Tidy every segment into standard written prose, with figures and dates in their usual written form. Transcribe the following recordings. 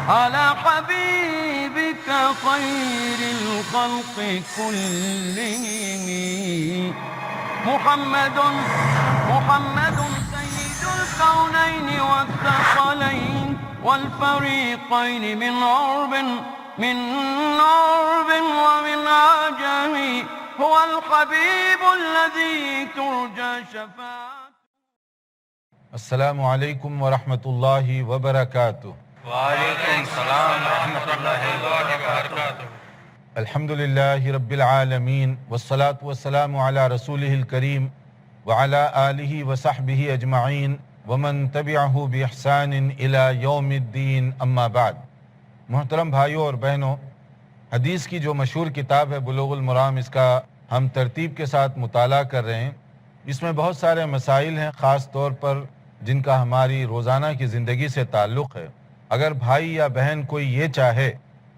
على حبيبك خير الخلق كلهم محمد سيد الكونين والثقلين والفريقين من عرب ومن عجم هو الحبيب الذي ترجى شفاعته. السلام علیکم ورحمۃ اللہ وبرکاتہ. وعلیکم السلام ورحمۃ اللہ وبرکاتہ. الحمد للہ رب العالمین والصلاة والسلام علی رسولہ الکریم وعلی آلہ وصحبہ اجمعین ومن تبعہ بإحسان الی یوم الدین. اما بعد. محترم بھائیوں اور بہنوں، حدیث کی جو مشہور کتاب ہے بلوغ المرام، اس کا ہم ترتیب کے ساتھ مطالعہ کر رہے ہیں. اس میں بہت سارے مسائل ہیں، خاص طور پر جن کا ہماری روزانہ کی زندگی سے تعلق ہے. اگر بھائی یا بہن کوئی یہ چاہے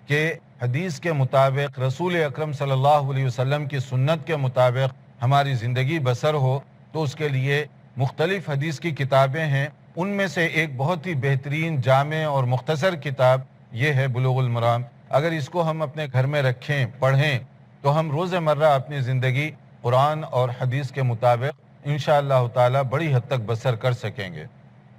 کہ حدیث کے مطابق، رسول اکرم صلی اللہ علیہ وسلم کی سنت کے مطابق ہماری زندگی بسر ہو، تو اس کے لیے مختلف حدیث کی کتابیں ہیں. ان میں سے ایک بہت ہی بہترین، جامع اور مختصر کتاب یہ ہے بلوغ المرام. اگر اس کو ہم اپنے گھر میں رکھیں، پڑھیں، تو ہم روز مرہ اپنی زندگی قرآن اور حدیث کے مطابق انشاءاللہ تعالی بڑی حد تک بسر کر سکیں گے.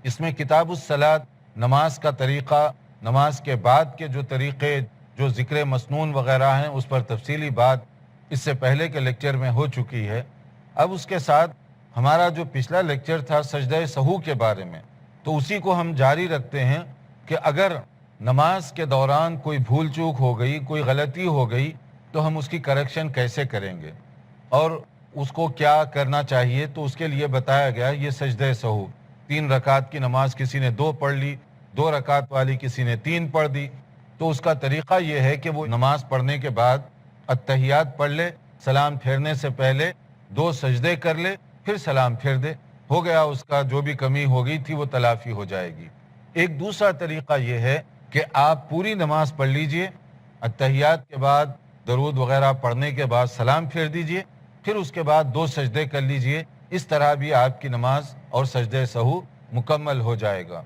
اس میں کتاب الصلاۃ، نماز کا طریقہ، نماز کے بعد کے جو طریقے، جو ذکر مسنون وغیرہ ہیں، اس پر تفصیلی بات اس سے پہلے کے لیکچر میں ہو چکی ہے. اب اس کے ساتھ ہمارا جو پچھلا لیکچر تھا سجدہ سہو کے بارے میں، تو اسی کو ہم جاری رکھتے ہیں کہ اگر نماز کے دوران کوئی بھول چوک ہو گئی، کوئی غلطی ہو گئی، تو ہم اس کی کریکشن کیسے کریں گے اور اس کو کیا کرنا چاہیے. تو اس کے لیے بتایا گیا یہ سجدہ سہو. 3 رکعت کی نماز کسی نے 2 پڑھ لی، 2 رکعت والی کسی نے 3 پڑھ دی. تو اس کا طریقہ یہ ہے کہ وہ نماز پڑھنے کے بعد اتحیات پڑھ لے، سلام پھیرنے سے پہلے 2 سجدے کر لے، پھر سلام پھیر دے. ہو گیا، اس کا جو بھی کمی ہو گئی تھی وہ تلافی ہو جائے گی. ایک دوسرا طریقہ یہ ہے کہ آپ پوری نماز پڑھ لیجئے، اتحیات کے بعد درود وغیرہ پڑھنے کے بعد سلام پھیر دیجئے، پھر اس کے بعد 2 سجدے کر لیجئے. اس طرح بھی آپ کی نماز اور سجدہ سہو مکمل ہو جائے گا.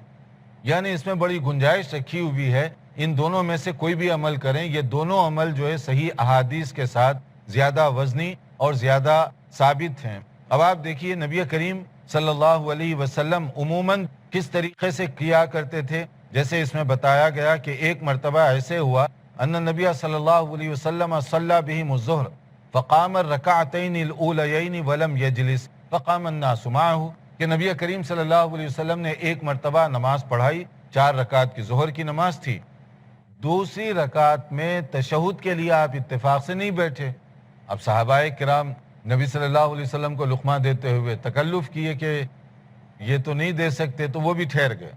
یعنی اس میں بڑی گنجائش رکھی ہوئی ہے، ان دونوں میں سے کوئی بھی عمل کریں. یہ دونوں عمل جو ہے صحیح احادیث کے ساتھ زیادہ وزنی اور زیادہ ثابت ہیں. اب آپ دیکھیے نبی کریم صلی اللہ علیہ وسلم عموماً کس طریقے سے کیا کرتے تھے. جیسے اس میں بتایا گیا کہ ایک مرتبہ ایسے ہوا ان نبی صلی اللہ علیہ وسلم صلی بہم الظہر فقام الرکعتین الاولیین ولم یجلس فقام الناس معه، کہ نبی کریم صلی اللہ علیہ وسلم نے ایک مرتبہ نماز پڑھائی، 4 رکعت کی ظہر کی نماز تھی. دوسری رکعت میں تشہد کے لیے آپ اتفاق سے نہیں بیٹھے. اب صحابہ کرام نبی صلی اللہ علیہ وسلم کو لقمہ دیتے ہوئے تکلف کیے کہ یہ تو نہیں دے سکتے، تو وہ بھی ٹھہر گئے.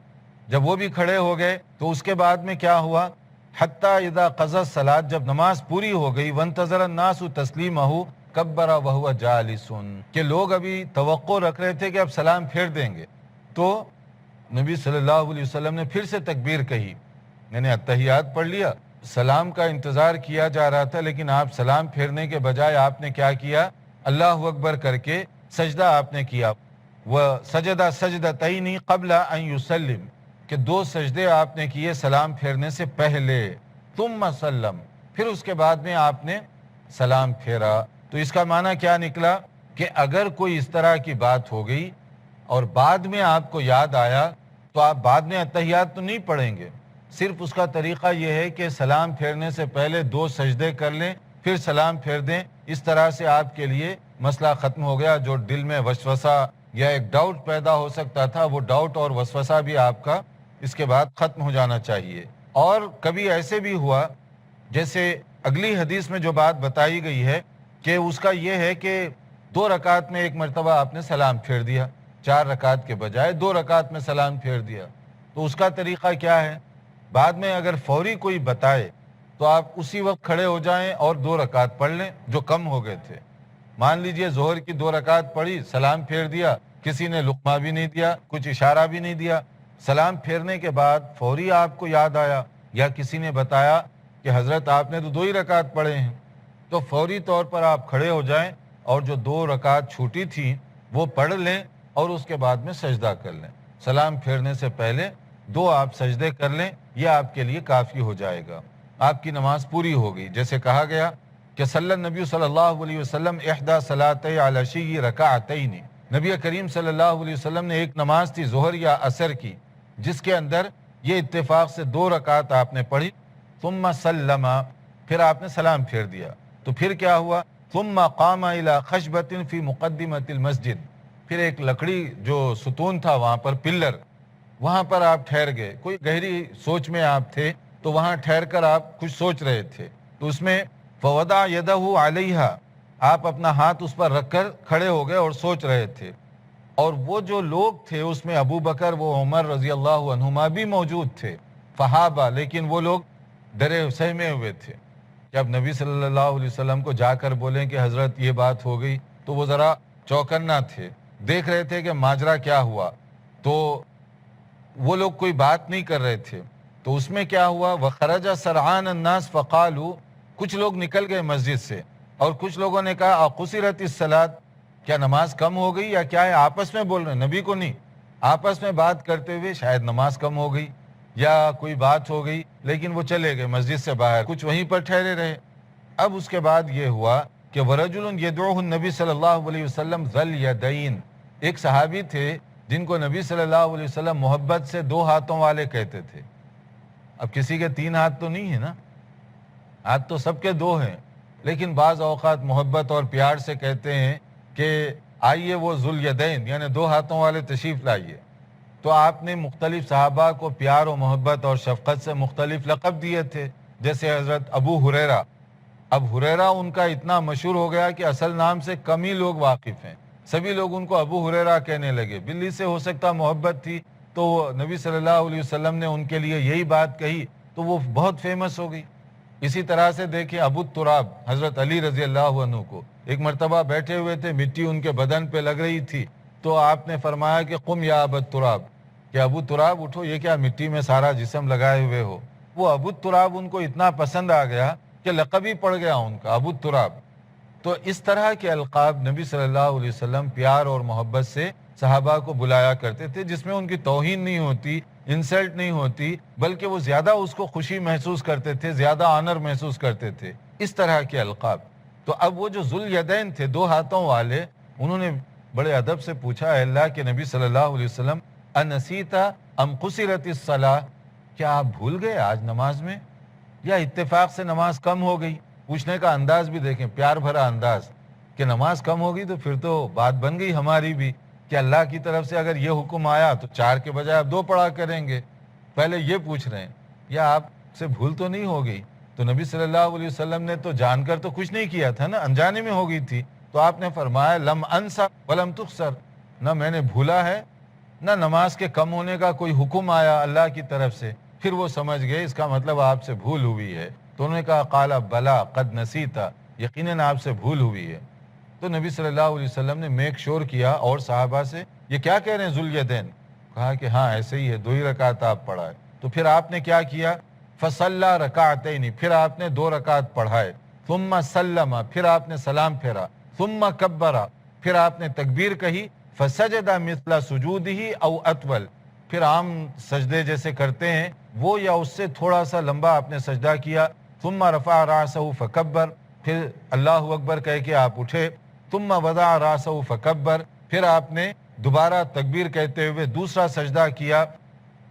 جب وہ بھی کھڑے ہو گئے تو اس کے بعد میں کیا ہوا، حتیٰ اذا قضى الصلاۃ، جب نماز پوری ہو گئی، وانتظر الناس تسلیمہ کبر وہو جالس، کہ لوگ ابھی توقع رکھ رہے تھے کہ اب سلام پھیر دیں گے. تو نبی صلی اللہ علیہ وسلم نے پھر سے تکبیر کہی. میں نے اتحیات پڑھ لیا، سلام کا انتظار کیا جا رہا تھا، لیکن آپ سلام پھیرنے کے بجائے آپ نے کیا کیا، اللہ اکبر کر کے سجدہ آپ نے کیا. وَسَجَدَ سَجْدَتَيْنِ قَبْلَ أَن يُسَلِّمْ، کہ 2 سجدے آپ نے کیے سلام پھیرنے سے پہلے. ثُمَّ سَلَّمْ، پھر اس کے بعد میں آپ نے سلام پھیرا. تو اس کا معنی کیا نکلا کہ اگر کوئی اس طرح کی بات ہو گئی اور بعد میں آپ کو یاد آیا، تو آپ بعد میں اتحیات تو نہیں پڑھیں گے. صرف اس کا طریقہ یہ ہے کہ سلام پھیرنے سے پہلے 2 سجدے کر لیں، پھر سلام پھیر دیں. اس طرح سے آپ کے لیے مسئلہ ختم ہو گیا. جو دل میں وسوسہ یا ایک ڈاؤٹ پیدا ہو سکتا تھا، وہ ڈاؤٹ اور وسوسہ بھی آپ کا اس کے بعد ختم ہو جانا چاہیے. اور کبھی ایسے بھی ہوا، جیسے اگلی حدیث میں جو بات بتائی گئی ہے کہ اس کا یہ ہے کہ 2 رکعت میں ایک مرتبہ آپ نے سلام پھیر دیا، 4 رکعت کے بجائے 2 رکعت میں سلام پھیر دیا. تو اس کا طریقہ کیا ہے، بعد میں اگر فوری کوئی بتائے تو آپ اسی وقت کھڑے ہو جائیں اور 2 رکعت پڑھ لیں جو کم ہو گئے تھے. مان لیجئے ظہر کی 2 رکعت پڑھی، سلام پھیر دیا، کسی نے لقمہ بھی نہیں دیا، کچھ اشارہ بھی نہیں دیا. سلام پھیرنے کے بعد فوری آپ کو یاد آیا یا کسی نے بتایا کہ حضرت آپ نے تو 2 ہی رکعت پڑھے ہیں، تو فوری طور پر آپ کھڑے ہو جائیں اور جو 2 رکعت چھوٹی تھیں وہ پڑھ لیں اور اس کے بعد میں سجدہ کر لیں. سلام پھیرنے سے پہلے 2 آپ سجدے کر لیں، یہ آپ کے لیے کافی ہو جائے گا، آپ کی نماز پوری ہو گئی۔ جیسے کہا گیا کہ صلی النبی صلی اللہ علیہ وسلم احدی صلاتي العشی رکعتین، نبی کریم صلی اللہ علیہ وسلم نے ایک نماز تھی ظہر یا عصر کی جس کے اندر یہ اتفاق سے 2 رکعت آپ نے پڑھی، ثم سلم، پھر آپ نے سلام پھیر دیا، تو پھر کیا ہوا، ثم قام الى خشبۃ فی مقدمۃ المسجد، پھر ایک لکڑی جو ستون تھا وہاں پر پلر، وہاں پر آپ ٹھہر گئے، کوئی گہری سوچ میں آپ تھے تو وہاں ٹھہر کر آپ کچھ سوچ رہے تھے، تو اس میں فوضع یدہ علیہا، آپ اپنا ہاتھ اس پر رکھ کر کھڑے ہو گئے اور سوچ رہے تھے، اور وہ جو لوگ تھے اس میں ابو بکر و عمر رضی اللہ عنہما بھی موجود تھے، صحابہ، لیکن وہ لوگ ڈرے سہمے ہوئے تھے کہ اب نبی صلی اللہ علیہ وسلم کو جا کر بولیں کہ حضرت یہ بات ہو گئی، تو وہ ذرا چوکنا تھے، دیکھ رہے تھے کہ ماجرا کیا ہوا، تو وہ لوگ کوئی بات نہیں کر رہے تھے، تو اس میں کیا ہوا، وَخَرَجَ سَرْعَانَ النَّاسِ فَقَالُوا، کچھ لوگ نکل گئے مسجد سے اور کچھ لوگوں نے کہا اقصرت الصلاۃ، کیا نماز کم ہو گئی یا کیا ہے، آپس میں بول رہے ہیں، نبی کو نہیں، آپس میں بات کرتے ہوئے شاید نماز کم ہو گئی یا کوئی بات ہو گئی، لیکن وہ چلے گئے مسجد سے باہر، کچھ وہیں پر ٹھہرے رہے۔ اب اس کے بعد یہ ہوا کہ وَرَجُلٌ يَدْعُوهُ النَّبِي صلی اللہ علیہ وسلم ذَا الْيَدَيْنِ، ایک صحابی تھے جن کو نبی صلی اللہ علیہ وسلم محبت سے 2 ہاتھوں والے کہتے تھے۔ اب کسی کے 3 ہاتھ تو نہیں ہے نا، ہاتھ تو سب کے 2 ہیں، لیکن بعض اوقات محبت اور پیار سے کہتے ہیں کہ آئیے وہ ذو الیدین، یعنی 2 ہاتھوں والے تشریف لائیے، تو آپ نے مختلف صحابہ کو پیار و محبت اور شفقت سے مختلف لقب دیے تھے، جیسے حضرت ابو ہریرہ، اب ہریرہ ان کا اتنا مشہور ہو گیا کہ اصل نام سے کم ہی لوگ واقف ہیں، سبھی لوگ ان کو ابو ہریرہ کہنے لگے، بلی سے ہو سکتا محبت تھی تو نبی صلی اللہ علیہ وسلم نے ان کے لیے یہی بات کہی تو وہ بہت فیمس ہو گئی۔ اسی طرح سے دیکھیں ابو التراب، حضرت علی رضی اللہ عنہ کو ایک مرتبہ بیٹھے ہوئے تھے، مٹی ان کے بدن پہ لگ رہی تھی، تو آپ نے فرمایا کہ قم یا ابو التراب، کہ ابو تراب اٹھو، یہ کیا مٹی میں سارا جسم لگائے ہوئے ہو۔ وہ ابو التراب ان کو اتنا پسند آ گیا کہ لقب ہی پڑ گیا ان کا ابو التراب۔ تو اس طرح کے القاب نبی صلی اللہ علیہ وسلم پیار اور محبت سے صحابہ کو بلایا کرتے تھے، جس میں ان کی توہین نہیں ہوتی، انسلٹ نہیں ہوتی، بلکہ وہ زیادہ اس کو خوشی محسوس کرتے تھے، زیادہ آنر محسوس کرتے تھے، اس طرح کے القاب۔ تو اب وہ جو ذو الیدین تھے 2 ہاتھوں والے، انہوں نے بڑے ادب سے پوچھا، اے اللہ کے نبی صلی اللہ علیہ وسلم، انسیت ام قصرت الصلاۃ، کیا آپ بھول گئے آج نماز میں یا اتفاق سے نماز کم ہو گئی؟ پوچھنے کا انداز بھی دیکھیں، پیار بھرا انداز، کہ نماز کم ہو گئی تو پھر تو بات بن گئی ہماری بھی، کہ اللہ کی طرف سے اگر یہ حکم آیا تو 4 کے بجائے آپ 2 پڑھا کریں گے۔ پہلے یہ پوچھ رہے ہیں یا آپ سے بھول تو نہیں ہو گئی؟ تو نبی صلی اللہ علیہ وسلم نے تو جان کر تو کچھ نہیں کیا تھا نا، انجانے میں ہو گئی تھی، تو آپ نے فرمایا لم انسا ولم تخسر، نہ میں نے بھولا ہے نہ نماز کے کم ہونے کا کوئی حکم آیا اللہ کی طرف سے۔ پھر وہ سمجھ گئے اس کا مطلب آپ سے بھول ہوئی ہے، تو انہوں نے کہا قال بلا قد نسیتا، یقیناً آپ سے بھول ہوئی ہے۔ تو نبی صلی اللہ علیہ وسلم نے میک شور کیا اور صحابہ سے، یہ کیا کہہ رہے ہیں ذو الیدین؟ کہا کہ ہاں ایسے ہی ہے، 2 ہی رکعت آپ پڑھائے۔ تو پھر آپ نے کیا کیا، فصلی رکعتین، پھر آپ نے 2 رکعت پڑھائے، ثم سلم، پھر آپ نے سلام پھیرا، ثم کبر، پھر آپ نے تکبیر کہی، فسجد مثل سجودہ او اطول، پھر عام سجدے جیسے کرتے ہیں وہ یا اس سے تھوڑا سا لمبا آپ نے سجدہ کیا، ثم رفع راسہ فکبر، پھر اللہ اکبر کہہ کے آپ اٹھے، ثم وضع راسہ فکبر، پھر آپ نے دوبارہ تکبیر کہتے ہوئے دوسرا سجدہ کیا،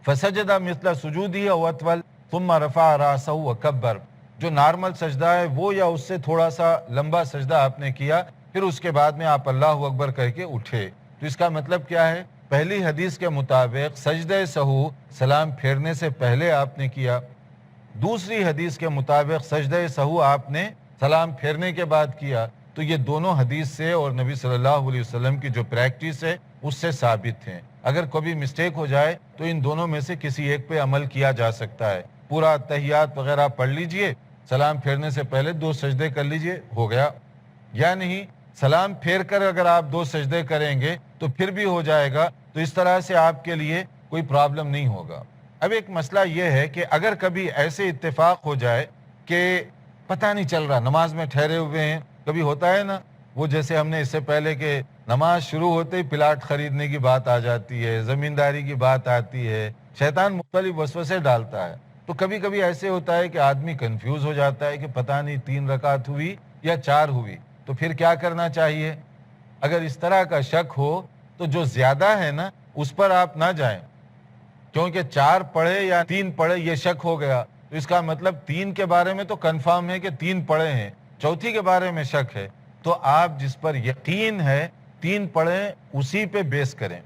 فسجد مثل سجودہ او اطول ثم رفع راسہ وکبر، جو نارمل سجدہ ہے وہ یا اس سے تھوڑا سا لمبا سجدہ آپ نے کیا، پھر اس کے بعد میں آپ اللہ اکبر کہہ کے اٹھے۔ تو اس کا مطلب کیا ہے، پہلی حدیث کے مطابق سجدہ سہو سلام پھیرنے سے پہلے آپ نے کیا، دوسری حدیث کے مطابق سجدہ سہو آپ نے سلام پھیرنے کے بعد کیا، تو یہ دونوں حدیث سے اور نبی صلی اللہ علیہ وسلم کی جو پریکٹس ہے اس سے ثابت ہیں۔ اگر کبھی مسٹیک ہو جائے تو ان دونوں میں سے کسی ایک پہ عمل کیا جا سکتا ہے، پورا تحیات وغیرہ پڑھ لیجئے، سلام پھیرنے سے پہلے 2 سجدے کر لیجئے، ہو گیا، یا نہیں سلام پھیر کر اگر آپ 2 سجدے کریں گے تو پھر بھی ہو جائے گا، تو اس طرح سے آپ کے لیے کوئی پرابلم نہیں ہوگا۔ اب ایک مسئلہ یہ ہے کہ اگر کبھی ایسے اتفاق ہو جائے کہ پتہ نہیں چل رہا، نماز میں ٹھہرے ہوئے ہیں، کبھی ہوتا ہے نا، وہ جیسے ہم نے اس سے پہلے کہ نماز شروع ہوتے ہی پلاٹ خریدنے کی بات آ جاتی ہے، زمینداری کی بات آتی ہے، شیطان مختلف وسوسے ڈالتا ہے. تو کبھی کبھی ایسے ہوتا ہے کہ آدمی کنفیوز ہو جاتا ہے کہ پتہ نہیں 3 رکعت ہوئی یا 4 ہوئی, تو پھر کیا کرنا چاہیے؟ اگر اس طرح کا شک ہو تو جو زیادہ ہے نا اس پر آپ نہ جائیں, کیونکہ 4 پڑھے یا 3 پڑھے یہ شک ہو گیا تو اس کا مطلب 3 کے بارے میں تو کنفرم ہے کہ 3 پڑھے ہیں, چوتھی کے بارے میں شک ہے, تو آپ جس پر یقین ہے 3 پڑھیں اسی پہ بیس کریں,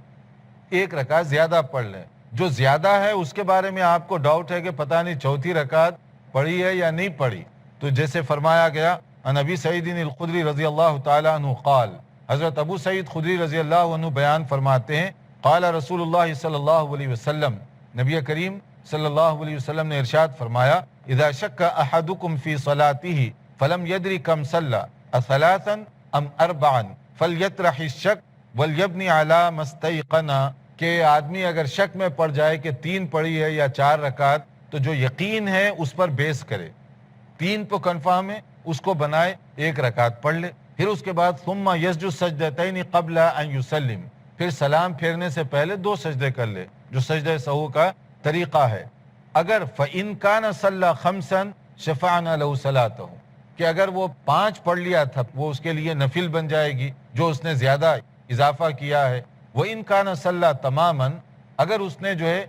1 رکعت زیادہ پڑھ لیں. جو زیادہ ہے اس کے بارے میں آپ کو ڈاؤٹ ہے کہ پتہ نہیں چوتھی رکعت پڑھی ہے یا نہیں پڑھی, تو جیسے فرمایا گیا عن ابی سعید الخدری رضی اللہ تعالی عنہ قال, حضرت ابو سعید خدری رضی اللہ عنہ بیان فرماتے ہیں, قال رسول اللہ صلی اللہ علیہ وسلم, نبی کریم صلی اللہ علیہ وسلم نے ارشاد فرمایا, اذا شک احدکم فی صلاتہ فلم یدری کم صلی اثلاثا ام اربعا فلیطرح الشک ولیبنی علی ما استیقن, کہ آدمی اگر شک میں پڑ جائے کہ 3 پڑھی ہے یا 4 رکعت, تو جو یقین ہے اس پر بیس کرے, 3 تو کنفرم ہے اس کو بنائے, 1 رکعت پڑھ لے, پھر اس کے بعد ثم یسجد سجدتین قبل ان یسلم, پھر سلام پھیرنے سے پہلے 2 سجدے کر لے جو سجدہ سہو کا طریقہ ہے. اگر فإن کان صلی خمسا شفعنا له صلاته, کہ اگر وہ 5 پڑھ لیا تھا وہ اس کے لیے نفل بن جائے گی جو اس نے زیادہ اضافہ کیا ہے. وإن کان صلی تماما, اگر اس نے جو ہے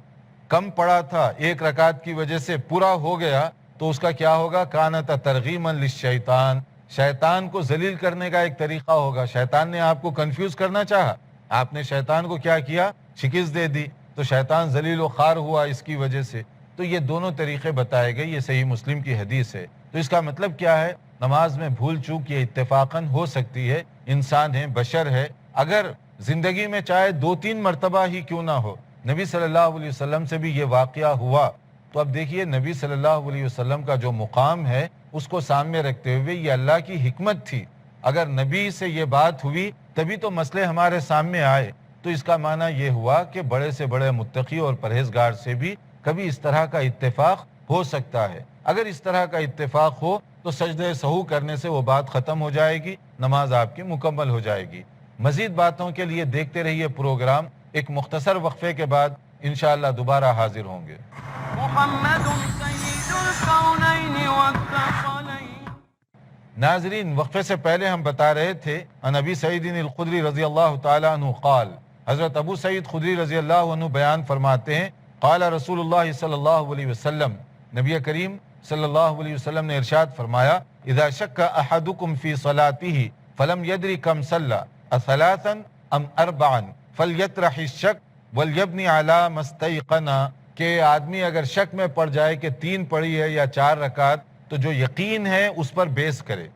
کم پڑھا تھا 1 رکعت کی وجہ سے پورا ہو گیا تو اس کا کیا ہوگا؟ کانت ترغیما للشیطان, شیطان کو ذلیل کرنے کا ایک طریقہ ہوگا. شیطان نے آپ کو کنفیوز کرنا چاہا, آپ نے شیطان کو کیا کیا؟ شکست دے دی, تو شیطان ذلیل و خوار ہوا اس کی وجہ سے. تو یہ دونوں طریقے بتائے گئے, یہ صحیح مسلم کی حدیث ہے. تو اس کا مطلب کیا ہے؟ نماز میں بھول چوک یہ اتفاقاً ہو سکتی ہے, انسان ہے, بشر ہے. اگر زندگی میں چاہے 2-3 مرتبہ ہی کیوں نہ ہو, نبی صلی اللہ علیہ وسلم سے بھی یہ واقعہ ہوا, تو اب دیکھیے نبی صلی اللہ علیہ وسلم کا جو مقام ہے اس کو سامنے رکھتے ہوئے یہ اللہ کی حکمت تھی. اگر نبی سے یہ بات ہوئی تبھی تو مسئلے ہمارے سامنے آئے, تو اس کا معنی یہ ہوا کہ بڑے سے بڑے متقی اور پرہیزگار سے بھی کبھی اس طرح کا اتفاق ہو سکتا ہے. اگر اس طرح کا اتفاق ہو تو سجدہ سہو کرنے سے وہ بات ختم ہو جائے گی, نماز آپ کی مکمل ہو جائے گی. مزید باتوں کے لیے دیکھتے رہیے پروگرام, ایک مختصر وقفے کے بعد انشاءاللہ دوبارہ حاضر ہوں گے. محمد سید الکونین والثقلین. ناظرین, وقفے سے پہلے ہم بتا رہے تھے عن ابی سعید الخدری رضی اللہ تعالی عنہ قال, حضرت ابو سعید خدری رضی اللہ عنہ بیان فرماتے ہیں, قال رسول اللہ صلی اللہ علیہ وسلم, نبی کریم صلی اللہ علیہ وسلم نے ارشاد فرمایا, اذا شک احدکم فی صلاتہ فلم یدری کم صلی اثلاثا ام اربعا فلیطرح الشک ولیبنی علی ما استیقن, کہ آدمی اگر شک میں پڑ جائے کہ 3 پڑھی ہے یا 4 رکعت, تو جو یقین ہے اس پر بیس کرے,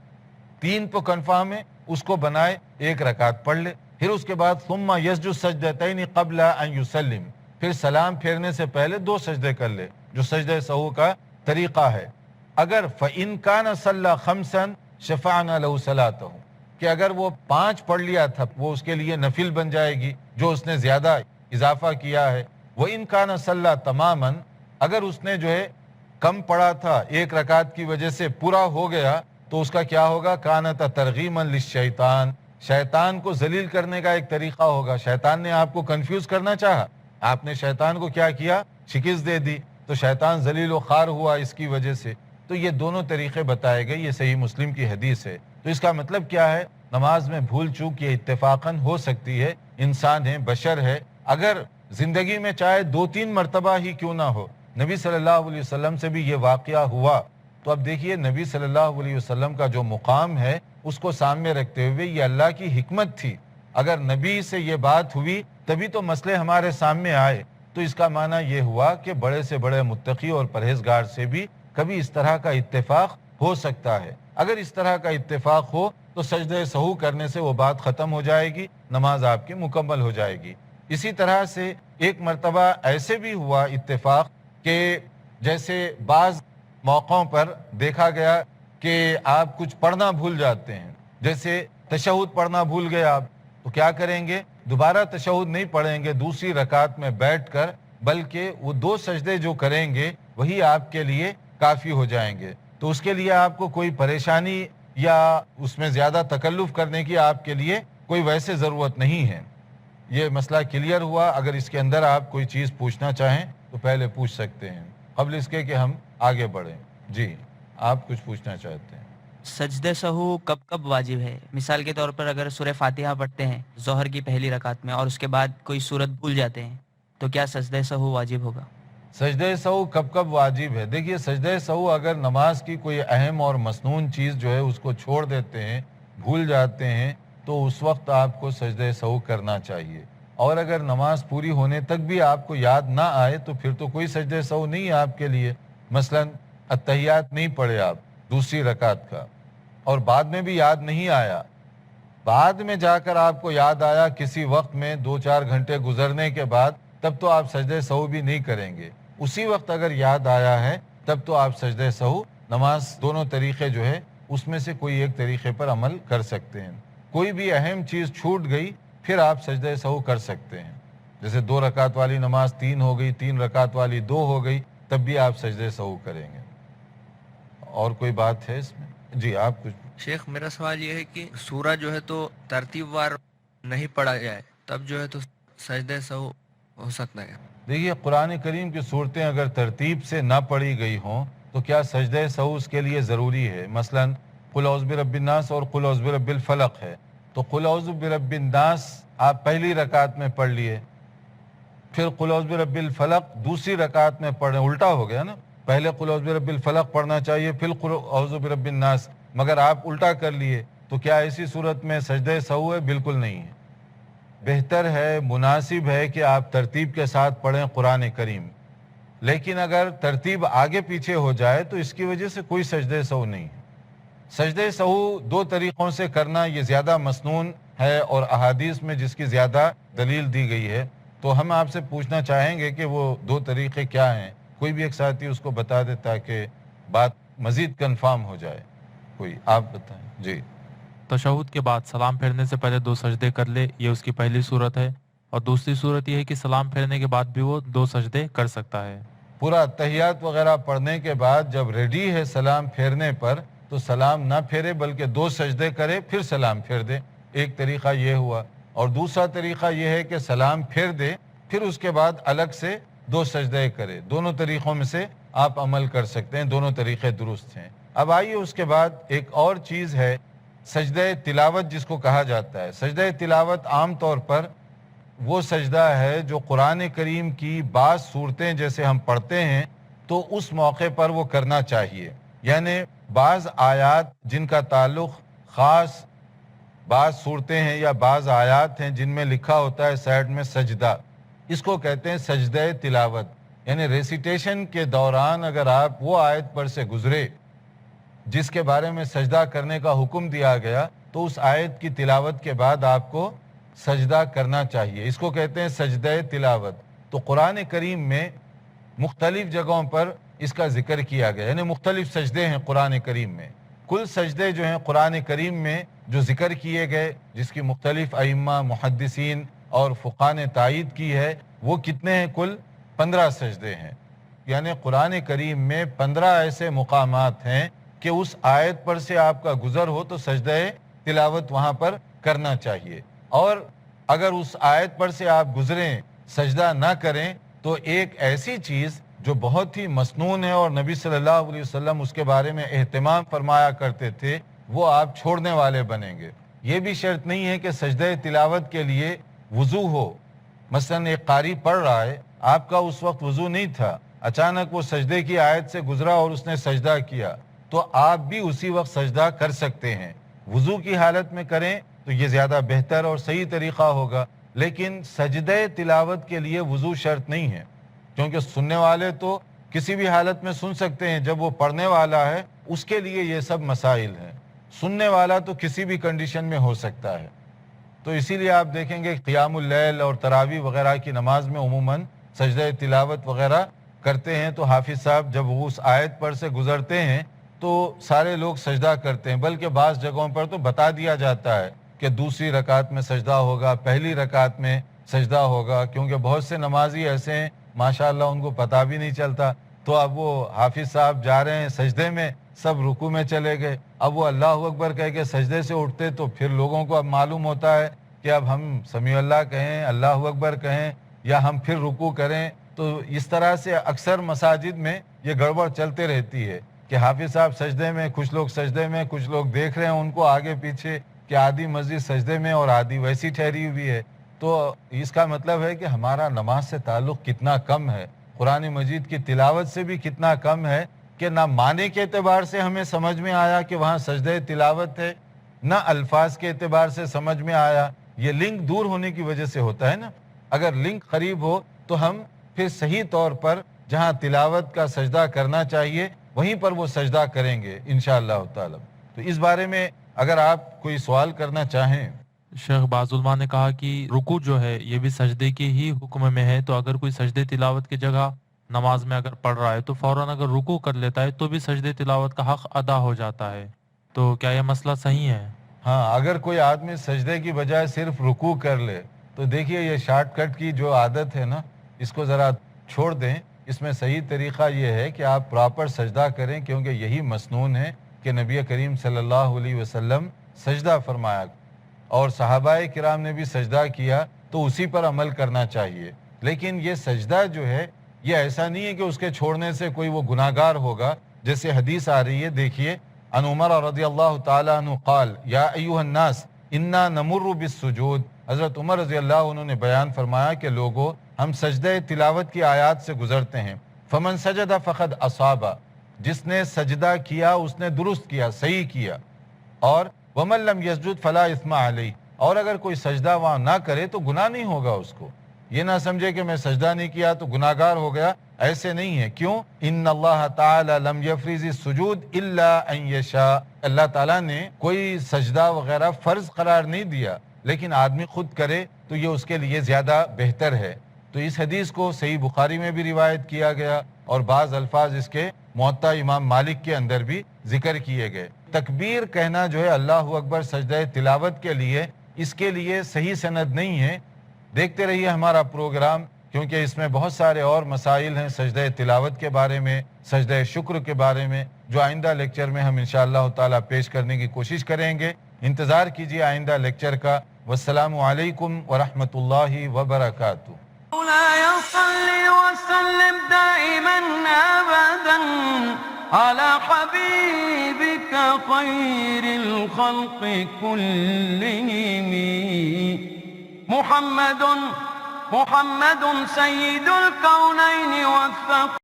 3 تو کنفرم ہے اس کو بنائے, 1 رکعت پڑھ لے, پھر اس کے بعد ثم یسجد سجدتین قبل ان یسلم, پھر سلام پھیرنے سے پہلے 2 سجدے کر لے جو سجدہ سہو کا طریقہ ہے. اگر فإن کان صلی خمسا شفعنا له صلاته, کہ اگر وہ 5 پڑھ لیا تھا وہ اس کے لیے نفل بن جائے گی جو اس نے زیادہ اضافہ کیا ہے. وإن کان صلی تماما, اگر اس نے جو ہے کم پڑھا تھا 1 رکعت کی وجہ سے پورا ہو گیا تو اس کا کیا ہوگا؟ کانت ترغیما للشیطان, شیطان کو ذلیل کرنے کا ایک طریقہ ہوگا. شیطان نے آپ کو کنفیوز کرنا چاہا, آپ نے شیطان کو کیا کیا؟ شکست دے دی, تو شیطان ذلیل و خوار ہوا اس کی وجہ سے. تو یہ دونوں طریقے بتائے گئے, یہ صحیح مسلم کی حدیث ہے. تو اس کا مطلب کیا ہے؟ نماز میں بھول چوک یہ اتفاقاً ہو سکتی ہے, انسان ہے, بشر ہے. اگر زندگی میں چاہے 2-3 مرتبہ ہی کیوں نہ ہو, نبی صلی اللہ علیہ وسلم سے بھی یہ واقعہ ہوا, تو اب دیکھیے نبی صلی اللہ علیہ وسلم کا جو مقام ہے اس کو سامنے رکھتے ہوئے یہ اللہ کی حکمت تھی. اگر نبی سے یہ بات ہوئی تبھی تو مسئلے ہمارے سامنے آئے, تو اس کا معنی یہ ہوا کہ بڑے سے بڑے متقی اور پرہیزگار سے بھی کبھی اس طرح کا اتفاق ہو سکتا ہے. اگر اس طرح کا اتفاق ہو تو سجدہ سہو کرنے سے وہ بات ختم ہو جائے گی, نماز آپ کی مکمل ہو جائے گی. اسی طرح سے ایک مرتبہ ایسے بھی ہوا اتفاق کہ جیسے بعض موقعوں پر دیکھا گیا کہ آپ کچھ پڑھنا بھول جاتے ہیں, جیسے تشہد پڑھنا بھول گئے آپ, تو کیا کریں گے؟ دوبارہ تشہد نہیں پڑھیں گے دوسری رکعت میں بیٹھ کر, بلکہ وہ 2 سجدے جو کریں گے وہی آپ کے لیے کافی ہو جائیں گے. تو اس کے لیے آپ کو کوئی پریشانی یا اس میں زیادہ تکلف کرنے کی آپ کے لیے کوئی ویسے ضرورت نہیں ہے. یہ مسئلہ کلیئر ہوا؟ اگر اس کے اندر آپ کوئی چیز پوچھنا چاہیں تو پہلے پوچھ سکتے ہیں قبل اس کے کہ ہم آگے بڑھیں. جی آپ کچھ پوچھنا چاہتے ہیں؟ سجدہ سہو کب کب واجب ہے؟ مثال کے طور پر اگر سورہ فاتحہ پڑھتے ہیں ظہر کی پہلی رکعت میں اور اس کے بعد کوئی سورت بھول جاتے ہیں تو کیا سجدہ سہو واجب ہوگا؟ سجدہ سہو کب کب واجب ہے؟ دیکھیے سجدہ سہو اگر نماز کی کوئی اہم اور مسنون چیز جو ہے اس کو چھوڑ دیتے ہیں، بھول جاتے ہیں، تو اس وقت آپ کو سجدہ سہو کرنا چاہیے. اور اگر نماز پوری ہونے تک بھی آپ کو یاد نہ آئے تو پھر تو کوئی سجدہ سہو نہیں ہے آپ کے لیے. مثلا اتحیات نہیں پڑھے آپ دوسری رکعت کا اور بعد میں بھی یاد نہیں آیا، بعد میں جا کر آپ کو یاد آیا کسی وقت میں 2-4 گھنٹے گزرنے کے بعد، تب تو آپ سجدہ سہو بھی نہیں کریں گے. اسی وقت اگر یاد آیا ہے تب تو آپ سجدہ سہو، نماز دونوں طریقے جو ہے اس میں سے کوئی ایک طریقے پر عمل کر سکتے ہیں. کوئی بھی اہم چیز چھوٹ گئی پھر آپ سجدہ سہو کر سکتے ہیں. جیسے 2 رکعت والی نماز 3 ہو گئی، 3 رکعت والی 2 ہو گئی، تب بھی آپ سجدہ سہو کریں گے. اور کوئی بات ہے اس میں؟ جی آپ کچھ. شیخ میرا سوال یہ ہے کہ سورہ جو ہے تو ترتیب وار نہیں پڑھا جائے تب جو ہے تو سجدہ سہو ہو سکتا ہے؟ دیکھیے قرآن کریم کی صورتیں اگر ترتیب سے نہ پڑھی گئی ہوں تو کیا سجدہ سہو اس کے لیے ضروری ہے؟ مثلا قل اعوذ برب الناس اور قل اعوذ برب الفلق ہے، تو قل اعوذ برب الناس آپ پہلی رکعت میں پڑھ لیے، پھر قل اعوذ برب الفلق دوسری رکعت میں پڑھیں، الٹا ہو گیا نا. پہلے قل اعوذ برب الفلق پڑھنا چاہیے پھر قل اعوذ برب الناس، مگر آپ الٹا کر لیے، تو کیا ایسی صورت میں سجدہ سہو ہے؟ بالکل نہیں ہے. بہتر ہے، مناسب ہے کہ آپ ترتیب کے ساتھ پڑھیں قرآن کریم، لیکن اگر ترتیب آگے پیچھے ہو جائے تو اس کی وجہ سے کوئی سجدہ سہو نہیں ہے. سجدہ سہو 2 طریقوں سے کرنا یہ زیادہ مسنون ہے اور احادیث میں جس کی زیادہ دلیل دی گئی ہے، تو ہم آپ سے پوچھنا چاہیں گے کہ وہ 2 طریقے کیا ہیں. کوئی بھی ایک ساتھی اس کو بتا دے تاکہ بات مزید کنفرم ہو جائے. کوئی آپ بتائیں. جی. تشہد کے بعد سلام پھیرنے سے پہلے 2 سجدے کر لے، یہ اس کی پہلی صورت ہے، اور دوسری صورت یہ ہے کہ سلام پھیرنے کے بعد بھی وہ 2 سجدے کر سکتا ہے. پورا تحیات وغیرہ پڑھنے کے بعد جب ریڈی ہے سلام پھیرنے پر تو سلام نہ پھیرے بلکہ 2 سجدے کرے پھر سلام پھیر دے. ایک طریقہ یہ ہوا. اور دوسرا طریقہ یہ ہے کہ سلام پھیر دے پھر اس کے بعد الگ سے 2 سجدے کرے. دونوں طریقوں میں سے آپ عمل کر سکتے ہیں، دونوں طریقے درست ہیں. اب آئیے اس کے بعد ایک اور چیز ہے سجدہ تلاوت جس کو کہا جاتا ہے. سجدہ تلاوت عام طور پر وہ سجدہ ہے جو قرآن کریم کی بعض صورتیں جیسے ہم پڑھتے ہیں تو اس موقع پر وہ کرنا چاہیے. یعنی بعض آیات جن کا تعلق خاص بعض صورتیں ہیں یا بعض آیات ہیں جن میں لکھا ہوتا ہے سائڈ میں سجدہ، اس کو کہتے ہیں سجدہ تلاوت. یعنی ریسیٹیشن کے دوران اگر آپ وہ آیت پر سے گزرے جس کے بارے میں سجدہ کرنے کا حکم دیا گیا تو اس آیت کی تلاوت کے بعد آپ کو سجدہ کرنا چاہیے. اس کو کہتے ہیں سجدہ تلاوت. تو قرآن کریم میں مختلف جگہوں پر اس کا ذکر کیا گیا، یعنی مختلف سجدے ہیں قرآن کریم میں. کل سجدے جو ہیں قرآن کریم میں جو ذکر کیے گئے جس کی مختلف ائمہ محدثین اور فقہاء نے تائید کی ہے وہ کتنے ہیں؟ کل 15 سجدے ہیں. یعنی قرآن کریم میں 15 ایسے مقامات ہیں کہ اس آیت پر سے آپ کا گزر ہو تو سجدہ تلاوت وہاں پر کرنا چاہیے. اور اگر اس آیت پر سے آپ گزریں سجدہ نہ کریں تو ایک ایسی چیز جو بہت ہی مسنون ہے اور نبی صلی اللہ علیہ وسلم اس کے بارے میں اہتمام فرمایا کرتے تھے وہ آپ چھوڑنے والے بنیں گے. یہ بھی شرط نہیں ہے کہ سجدہ تلاوت کے لیے وضو ہو. مثلا ایک قاری پڑھ رہا ہے، آپ کا اس وقت وضو نہیں تھا، اچانک وہ سجدے کی آیت سے گزرا اور اس نے سجدہ کیا تو آپ بھی اسی وقت سجدہ کر سکتے ہیں. وضو کی حالت میں کریں تو یہ زیادہ بہتر اور صحیح طریقہ ہوگا. لیکن سجدہ تلاوت کے لیے وضو شرط نہیں ہے، کیونکہ سننے والے تو کسی بھی حالت میں سن سکتے ہیں. جب وہ پڑھنے والا ہے اس کے لیے یہ سب مسائل ہیں. سننے والا تو کسی بھی کنڈیشن میں ہو سکتا ہے. تو اسی لیے آپ دیکھیں گے قیام اللیل اور تراویح وغیرہ کی نماز میں عموماً سجدہ تلاوت وغیرہ کرتے ہیں تو حافظ صاحب جب وہ اس آیت پر سے گزرتے ہیں تو سارے لوگ سجدہ کرتے ہیں. بلکہ بعض جگہوں پر تو بتا دیا جاتا ہے کہ دوسری رکعت میں سجدہ ہوگا، پہلی رکعت میں سجدہ ہوگا، کیونکہ بہت سے نمازی ایسے ہیں ماشاءاللہ ان کو پتہ بھی نہیں چلتا. تو اب وہ حافظ صاحب جا رہے ہیں سجدے میں، سب رکوع میں چلے گئے، اب وہ اللہ اکبر کہہ کے سجدے سے اٹھتے تو پھر لوگوں کو اب معلوم ہوتا ہے کہ اب ہم سمیع اللہ کہیں، اللہ اکبر کہیں یا ہم پھر رکوع کریں. تو اس طرح سے اکثر مساجد میں یہ گڑبڑ چلتے رہتی ہے کہ حافظ صاحب سجدے میں، کچھ لوگ سجدے میں، کچھ لوگ دیکھ رہے ہیں ان کو آگے پیچھے، کہ آدھی مسجد سجدے میں اور آدھی ویسی ٹھہری ہوئی ہے. تو اس کا مطلب ہے کہ ہمارا نماز سے تعلق کتنا کم ہے، قرآن مجید کی تلاوت سے بھی کتنا کم ہے کہ نہ معنی کے اعتبار سے ہمیں سمجھ میں آیا کہ وہاں سجدہ تلاوت ہے، نہ الفاظ کے اعتبار سے سمجھ میں آیا. یہ لنک دور ہونے کی وجہ سے ہوتا ہے نا. اگر لنک قریب ہو تو ہم پھر صحیح طور پر جہاں تلاوت کا سجدہ کرنا چاہیے وہیں پر وہ سجدہ کریں گے انشاءاللہ تعالی. تو اس بارے میں اگر آپ کوئی سوال کرنا چاہیں. شیخ بعض علماء نے کہا کہ رکوع جو ہے یہ بھی سجدے کے ہی حکم میں ہے، تو اگر کوئی سجدے تلاوت کی جگہ نماز میں اگر پڑھ رہا ہے تو فوراً اگر رکوع کر لیتا ہے تو بھی سجدے تلاوت کا حق ادا ہو جاتا ہے. تو کیا یہ مسئلہ صحیح ہے؟ ہاں، اگر کوئی آدمی سجدے کی بجائے صرف رکوع کر لے تو دیکھیے یہ شارٹ کٹ کی جو عادت ہے نا اس کو ذرا چھوڑ دیں. اس میں صحیح طریقہ یہ ہے کہ آپ پراپر سجدہ کریں، کیونکہ یہی مسنون ہے کہ نبی کریم صلی اللہ علیہ وسلم سجدہ فرمایا اور صحابہ کرام نے بھی سجدہ کیا، تو اسی پر عمل کرنا چاہیے. لیکن یہ سجدہ جو ہے یہ ایسا نہیں ہے کہ اس کے چھوڑنے سے کوئی وہ گناہگار ہوگا. جیسے حدیث آ رہی ہے، دیکھیے ان عمر رضی اللہ تعالی عنہ قال یا ایھا الناس انا نمر بالسجود. حضرت عمر رضی اللہ عنہ نے بیان فرمایا کہ لوگوں ہم سجدہ تلاوت کی آیات سے گزرتے ہیں. فمن سجد فقد اصاب، جس نے سجدہ کیا اس نے درست کیا، صحیح کیا. اور ومن لم یسجد فلا اثم علیہ، اور اگر کوئی سجدہ وہاں نہ کرے تو گناہ نہیں ہوگا اس کو. یہ نہ سمجھے کہ میں سجدہ نہیں کیا تو گناہگار ہو گیا، ایسے نہیں ہے. کیوں؟ ان اللہ تعالی لم یفرض السجود الا ان یشاء. اللہ تعالیٰ نے کوئی سجدہ وغیرہ فرض قرار نہیں دیا، لیکن آدمی خود کرے تو یہ اس کے لیے زیادہ بہتر ہے. تو اس حدیث کو صحیح بخاری میں بھی روایت کیا گیا اور بعض الفاظ اس کے موطا امام مالک کے اندر بھی ذکر کیے گئے. تکبیر کہنا جو ہے اللہ اکبر سجدہ تلاوت کے لیے، اس کے لیے صحیح سند نہیں ہے. دیکھتے رہیے ہمارا پروگرام، کیونکہ اس میں بہت سارے اور مسائل ہیں سجدہ تلاوت کے بارے میں، سجدہ شکر کے بارے میں، جو آئندہ لیکچر میں ہم انشاءاللہ تعالی پیش کرنے کی کوشش کریں گے. انتظار کیجیے آئندہ لیکچر کا. والسلام علیکم ورحمۃ اللہ وبرکاتہ. مولاي صل وسلم دائما أبدا على حبيبك خير الخلق كلهم محمد سيد الكونين والثقلين.